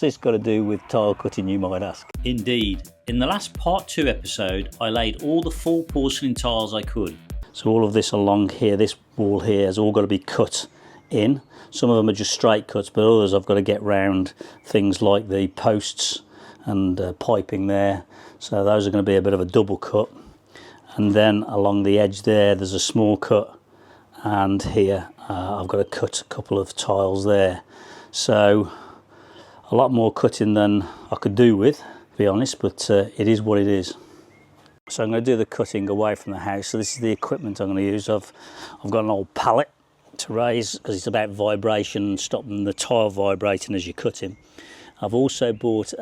What's this got to do with tile cutting, you might ask? Indeed. In the last part 2 episode, I laid all the full porcelain tiles I could. So all of this along here, this wall here, has all got to be cut in. Some of them are just straight cuts, but others I've got to get round things like the posts and piping there. So those are going to be a bit of a double cut. And then along the edge there, there's a small cut. And here, I've got to cut a couple of tiles there. So a lot more cutting than I could do with, to be honest, but it is what it is. So I'm going to do the cutting away from the house. So this is the equipment I'm going to use. I've got an old pallet to raise because it's about vibration, stopping the tile vibrating as you're cutting. I've also bought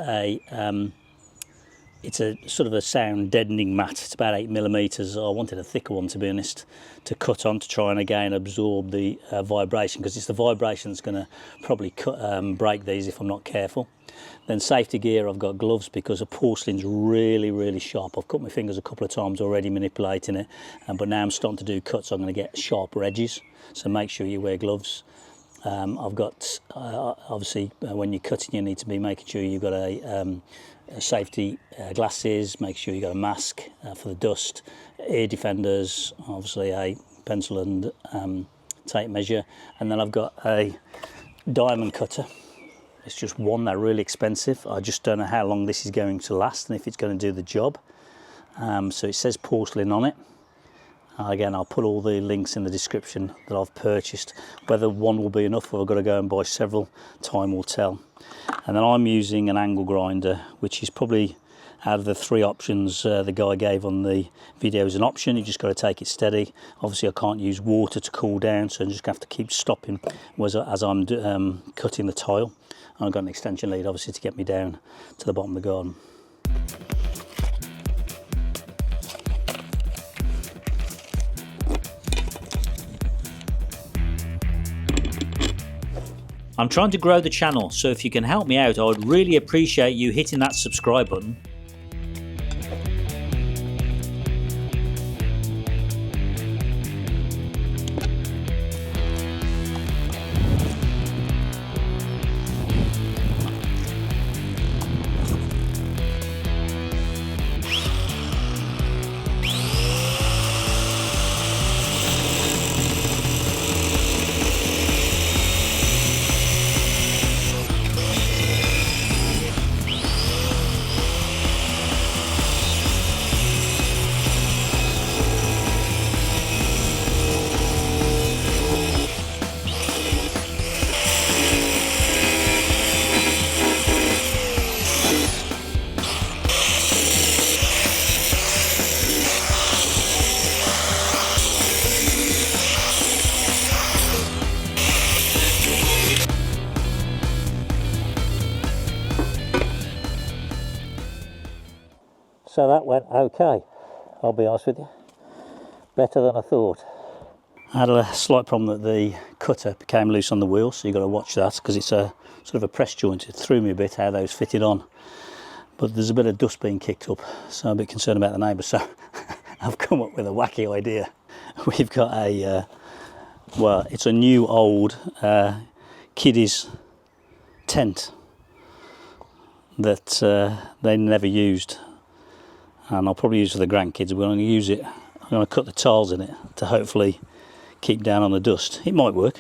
it's a sort of a sound deadening mat. It's about 8mm. I wanted a thicker one, to be honest, to cut on to try and again absorb the vibration, because it's the vibration that's going to probably break these if I'm not careful. Then safety gear, I've got gloves because the porcelain's really, really sharp. I've cut my fingers a couple of times already manipulating it, but now I'm starting to do cuts. I'm going to get sharper edges, so make sure you wear gloves. I've got, obviously, when you're cutting, you need to be making sure you've got a safety glasses, make sure you've got a mask for the dust, ear defenders, obviously a pencil and tape measure, and then I've got a diamond cutter. It's just one, they're really expensive. I just don't know how long this is going to last and if it's going to do the job. So it says porcelain on it. Again, I'll put all the links in the description that I've purchased. Whether one will be enough or I've got to go and buy several, time will tell. And then I'm using an angle grinder, which is probably, out of the 3 options the guy gave on the video, is an option. You just got to take it steady. Obviously I can't use water to cool down, so I'm just going to have to keep stopping as I'm cutting the tile. And I've got an extension lead obviously to get me down to the bottom of the garden. I'm trying to grow the channel, so if you can help me out, I would really appreciate you hitting that subscribe button. So that went okay, I'll be honest with you. Better than I thought. I had a slight problem that the cutter became loose on the wheel, so you've got to watch that because it's a sort of a press joint. It threw me a bit how those fitted on. But there's a bit of dust being kicked up, so I'm a bit concerned about the neighbours. So I've come up with a wacky idea. We've got a, well, it's a new old kiddies tent that they never used. And I'll probably use it for the grandkids. We're going to use it. I'm going to cut the tiles in it to hopefully keep down on the dust. It might work.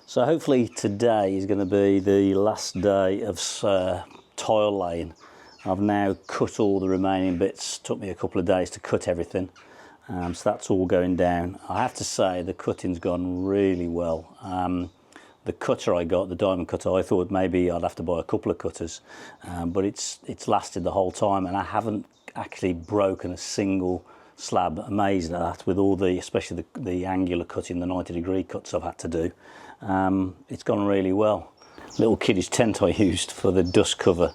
So hopefully today is going to be the last day of tile laying. I've now cut all the remaining bits. Took me a couple of days to cut everything. So that's all going down. I have to say the cutting's gone really well. The cutter I got, the diamond cutter, I thought maybe I'd have to buy a couple of cutters, but it's lasted the whole time, and I haven't actually broken a single slab. Amazed at that with all the, especially the angular cutting, the 90-degree cuts I've had to do. It's gone really well. Little kiddish tent I used for the dust cover.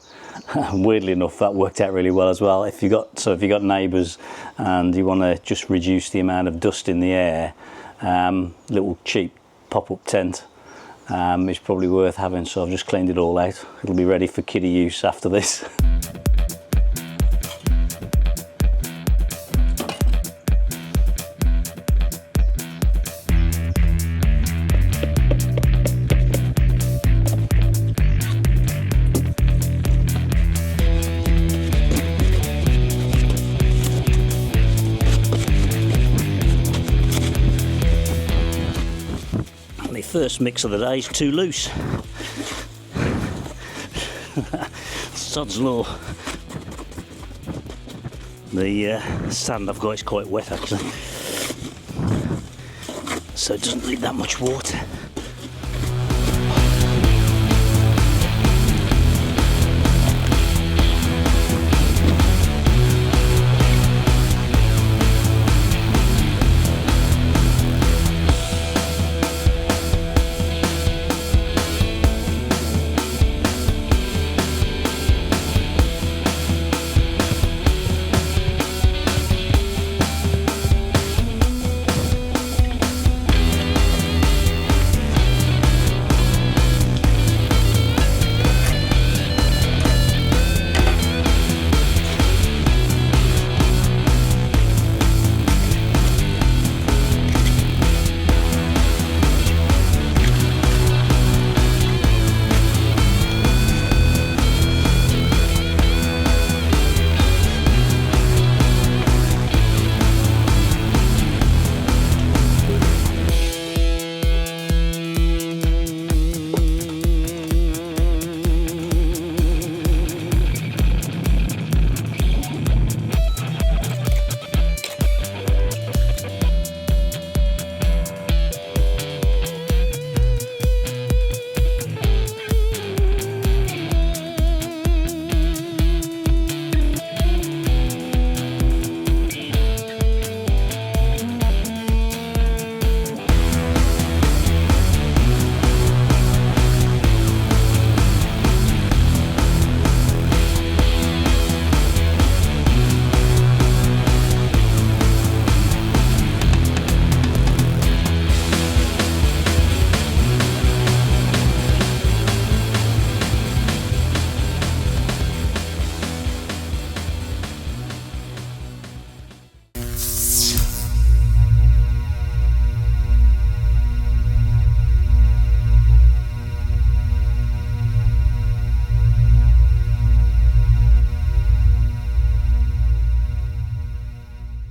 Weirdly enough, that worked out really well as well. If you got neighbours and you want to just reduce the amount of dust in the air, little cheap pop-up tent is probably worth having. So I've just cleaned it all out. It'll be ready for kiddie use after this. The first mix of the day is too loose. Sod's law. The sand I've got is quite wet actually, so it doesn't need that much water.